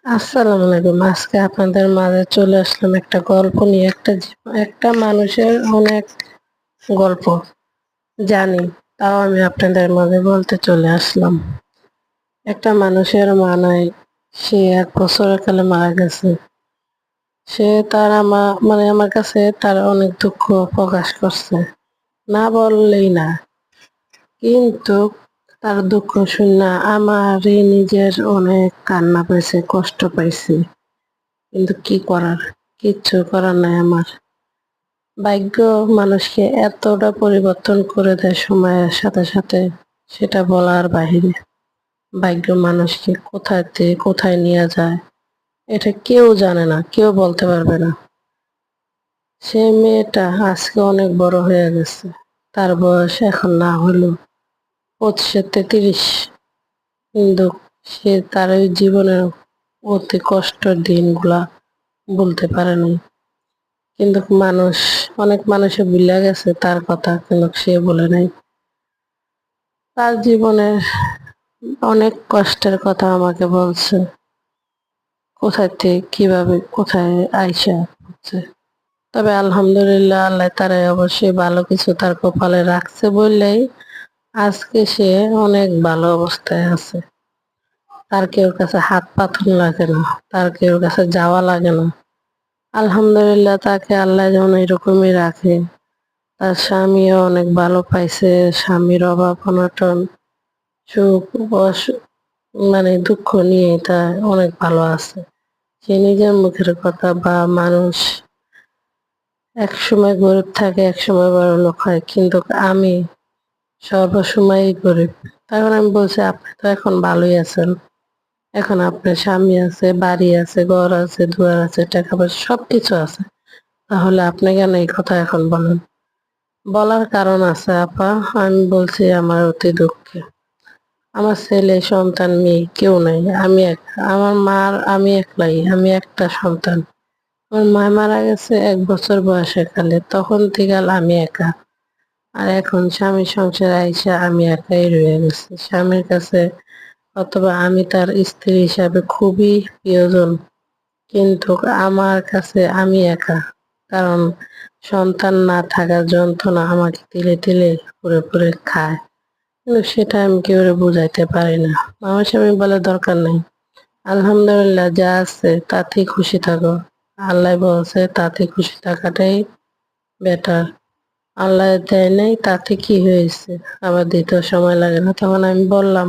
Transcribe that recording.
আসসালামু আলাইকুম। আজকে আপনাদের মাঝে চলে আসলাম একটা গল্প নিয়ে। একটা মানুষের অনেক গল্প জানি, তাও আমি আপনাদের মাঝে বলতে চলে আসলাম। একটা মানুষের মা নাই, সে 1 বছরের কালে মারা গেছে। সে তার আমার কাছে তার অনেক দুঃখ প্রকাশ করছে, না বললেই না। কিন্তু তার দুঃখ শুনে আমারই নিজের অনেক কান্না পেয়েছে, কষ্ট পাইছি। কিন্তু কি করার, কিচ্ছু করার নাই আমার। ভাগ্য মানুষকে এতটা পরিবর্তন করে দেয় সময়ের সাথে সাথে, সেটা বলার বাহিরে। ভাগ্য মানুষকে কোথায় থেকে কোথায় নিয়ে যায়, এটা কেউ জানে না, কেউ বলতে পারবে না। সে মেয়েটা আজকে অনেক বড় হয়ে গেছে। তার বয়স এখন না হলো 25-33, কিন্তু সে তার ওই জীবনের অতি কষ্টের দিনগুলা বলতে পারেনি। কিন্তু অনেক মানুষে ভুলে গেছে তার কথা, কিন্তু সে বলে নাই। তার জীবনের অনেক কষ্টের কথা আমাকে বলছে, কোথায় থেকে কিভাবে কোথায় আইসা হচ্ছে। তবে আলহামদুলিল্লাহ, আল্লাহ তারে অবশ্যই ভালো কিছু তার কপালে রাখছে বললেই আজকে সে অনেক ভালো অবস্থায় আছে। তার কেউ কাছে হাত পাথর লাগে না, তার কেউ কাছে যাওয়া লাগে না। আলহামদুলিল্লাহ, তাকে আল্লাহ যেমন এরকমই রাখে। তার স্বামীও অনেক ভালো পাইছে। স্বামীর অভাব অনটন, সুখ দুঃখ নিয়ে তা অনেক ভালো আছে। সে নিজের মুখের কথা বা মানুষ এক সময় গরিব থাকে, এক সময় বড় লোক হয়, কিন্তু আমি সর্বসময়ই গরিব। তখন আমি বলছি, আপনি তো এখন ভালোই আছেন, এখন আপনার স্বামী আছে, বাড়ি আছে, ঘর আছে, দুয়ার আছে, টাকা পয়সা সবকিছু আছে, তাহলে আপনি কেন এই কথা এখন বলেন? বলার কারণ আছে আপা। আমি বলছি আমার অতি দুঃখে, আমার ছেলে সন্তান মেয়ে কেউ নাই, আমি একা। আমার মার আমি একলাই, আমি একটা সন্তান। আমার মা মারা গেছে 1 বছর বয়সের কালে, তখন থেকে আমি একা। আর এখন স্বামীর সংসারে আইসা আমি একাই রয়ে গেছি স্বামীর কাছে, অথবা আমি তার স্ত্রী হিসাবে খুবই প্রিয়জন। কিন্তু আমার কাছে আমি একা, কারণ সন্তান না থাকার যন্ত্রণা আমাকে তিলে তিলে পুরে পুরে খায়। কিন্তু সেটা আমি কেউ বুঝাইতে পারি না। আমার স্বামী বলে, দরকার নেই, আলহামদুলিল্লাহ যা আছে তাতেই খুশি থাকো। আল্লাহ বলছে তাতে খুশি থাকাটাই বেটার। আল্লাহ দেয় নাই তাতে কি হয়েছে, আবার দিতেও সময় লাগে না। তখন আমি বললাম,